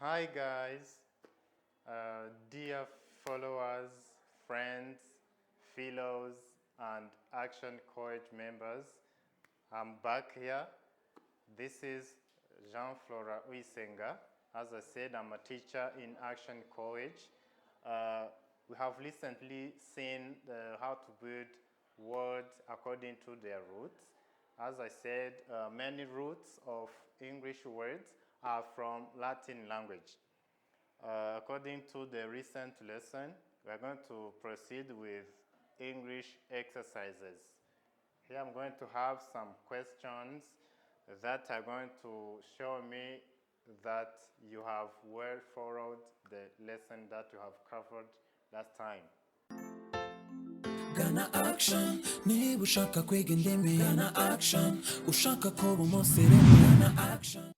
Hi guys, dear followers, friends, fellows, and Action College members. I'm back here. This is Jean Flora Uisenga. As I said, I'm a teacher in Action College. We have recently seen how to build words according to their roots. As I said, many roots of English words are from Latin language. According to the recent lesson, we are going to proceed with English exercises. Here I'm going to have some questions that are going to show me that you have well followed the lesson that you have covered last time. Gana action, niba ushaka kwiga indimi Gana action, ushaka kuba umusirimu Gana action.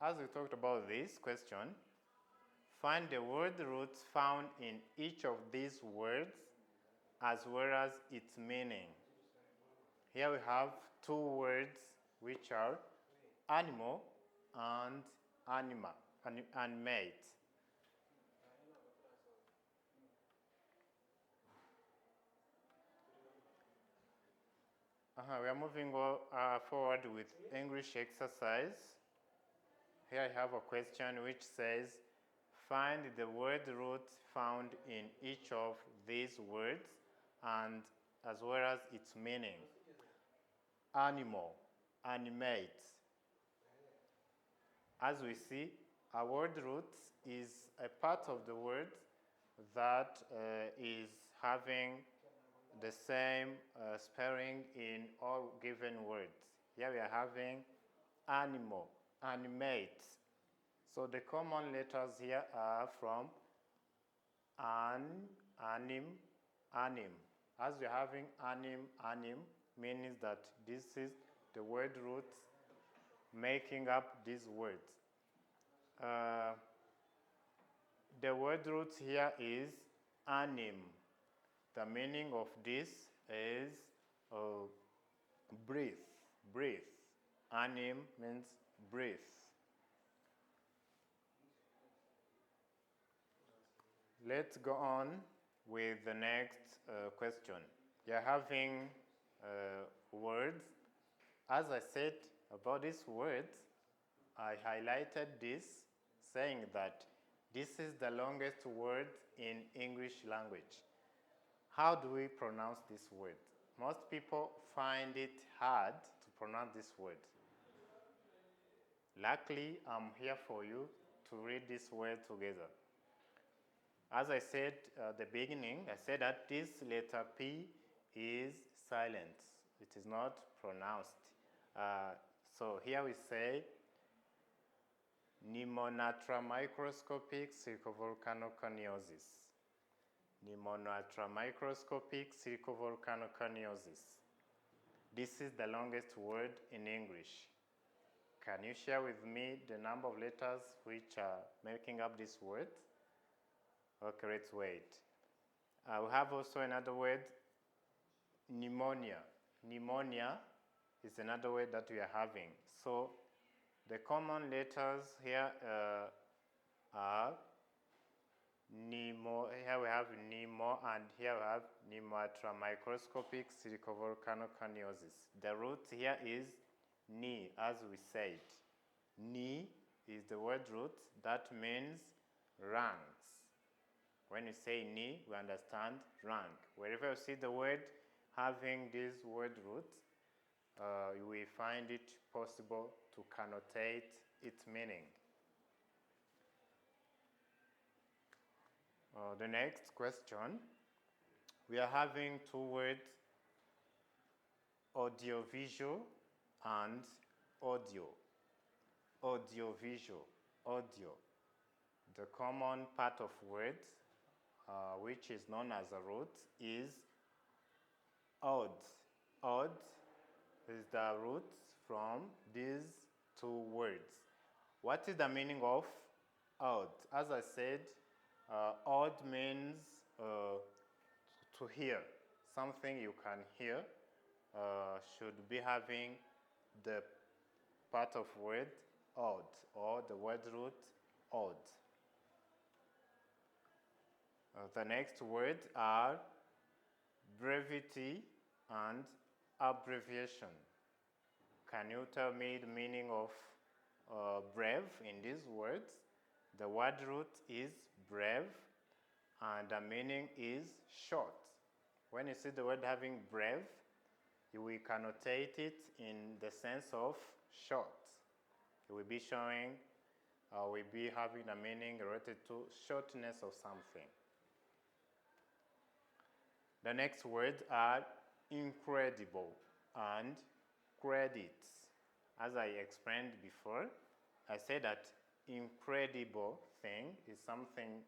As we talked about this question, find the word roots found in each of these words as well as its meaning. Here we have two words which are animal and animate. We are moving forward with English exercise. Here I have a question which says, find the word roots found in each of these words and as well as its meaning. Animal, animate. As we see, a word roots is a part of the word that is having the same spelling in all given words. Here we are having animal, animate. So the common letters here are from an, anim, anim. As we are having anim, means that this is the word roots making up these words. The word roots here is anim. The meaning of this is breathe, breathe. Anim means breathe. Let's go on with the next question. You're having words. As I said about these words, I highlighted this saying that this is the longest word in English language. How do we pronounce this word? Most people find it hard to pronounce this word. Luckily, I'm here for you to read this word together. As I said at the beginning, I said that this letter P is silent. It is not pronounced. So here we say Pneumoniatra microscopic silicovolcanoconiosis. Pneumoniatra microscopic silicovolcanoconiosis. This is the longest word in English. Can you share with me the number of letters which are making up this word? Okay, let's wait. We have also another word, pneumonia. Pneumonia is another word that we are having. So the common letters here are Nemo. Here we have Nemo, and here we have Pneumatra microscopic silicovolcanoconiosis. The root here is Ni, as we said. Ni is the word root that means ranks. When you say Ni, we understand rank. Wherever you see the word having this word root, we find it possible to connotate its meaning. The next question, we are having two words, audiovisual and audio. Audiovisual, audio. The common part of words, which is known as a root, is odd. Odd is the root from these two words. What is the meaning of odd? As I said, odd means to hear. Something you can hear should be having the part of word odd, or the word root odd. The next words are brevity and abbreviation. Can you tell me the meaning of breve in these words? The word root is breve, and the meaning is short. When you see the word having breve, we connotate it in the sense of short. It will be showing, will be having a meaning related to shortness of something. The next words are incredible and credits. As I explained before, I said that incredible thing is something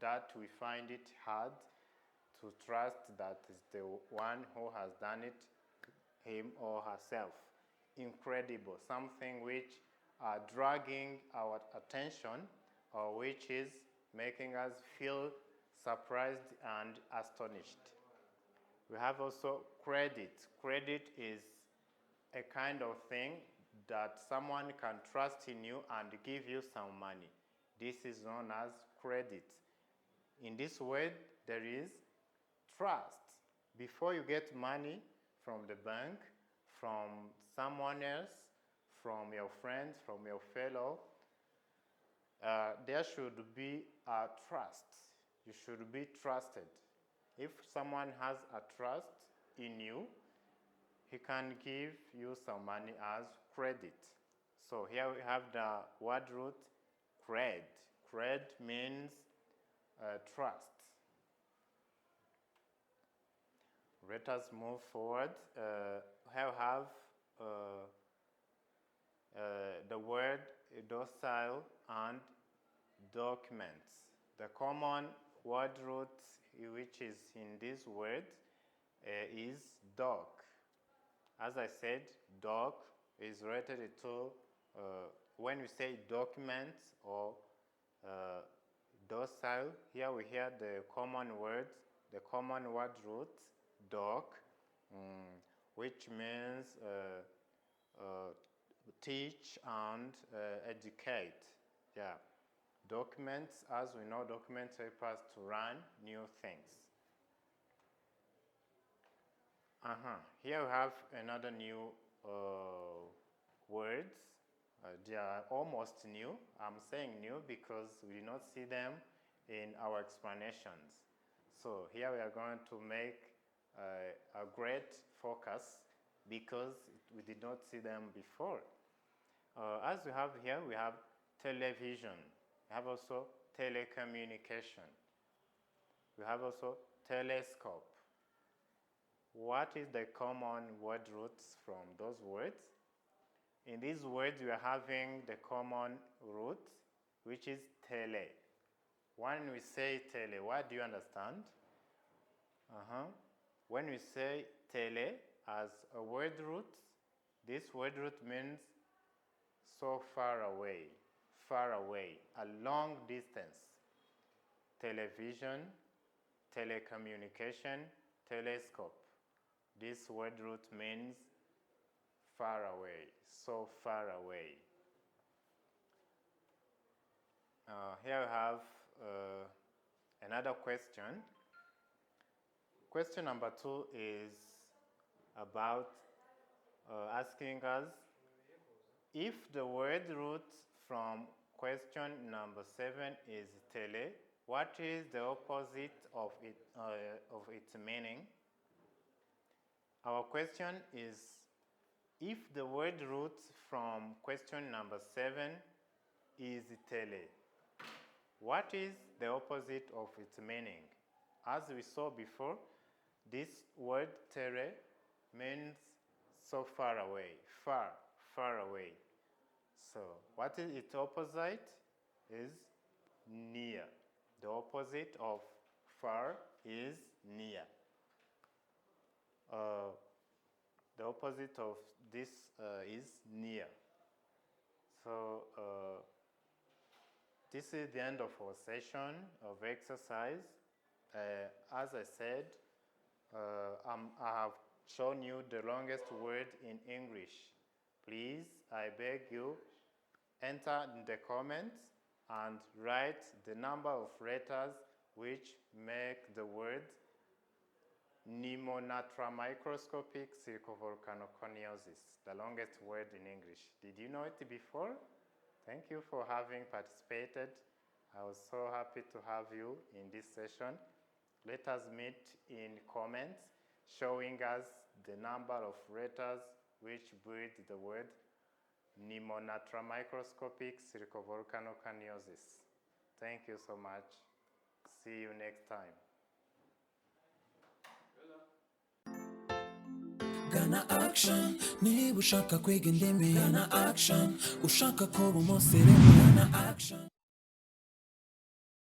that we find it hard to trust that is the one who has done it, him or herself. Incredible, something which are dragging our attention, or which is making us feel surprised and astonished. We have also credit. Credit is a kind of thing that someone can trust in you and give you some money. This is known as credit. In this word, there is trust. Before you get money from the bank, from someone else, from your friends, from your fellow, there should be a trust. You should be trusted. If someone has a trust in you, he can give you some money as credit. So here we have the word root cred. Cred means trust. Let us move forward. Here we have the word docile and documents. The common word root which is in this word is doc. As I said, doc is related to, when we say documents or docile, here we hear the common word root, doc, which means teach and educate. Yeah. Documents, as we know, documents help us to run new things. Here we have another new words. They are almost new. I'm saying new because we did not see them in our explanations. So here we are going to make a great focus because we did not see them before. As we have here, we have television. We have also telecommunication. We have also telescope. What is the common word roots from those words? In these words, we are having the common root, which is tele. When we say tele, what do you understand? When we say tele as a word root, this word root means so far away, a long distance. Television, telecommunication, telescope. This word root means far away, so far away. Here we have another question. Question number 2 is about asking us if the word root from question number 7 is tele, what is the opposite of its meaning? Our question is, if the word root from question number 7 is tele, what is the opposite of its meaning? As we saw before, this word tele means so far away, far away. So what is its opposite? Is near. The opposite of far is near. The opposite of this is near. So this is the end of our session of exercise. As I said, I have shown you the longest word in English. Please, I beg you, enter in the comments and write the number of letters which make the word Pneumoniatra microscopic silicovolcanoconiosis, the longest word in English. Did you know it before? Thank you for having participated. I was so happy to have you in this session. Let us meet in comments showing us the number of letters which breed the word Pneumoniatra microscopic silicovolcanoconiosis. Thank you so much. See you next time. Gana action, niba ushaka kwiga indimi Gana action, ushaka kuba umusirimu Gana action.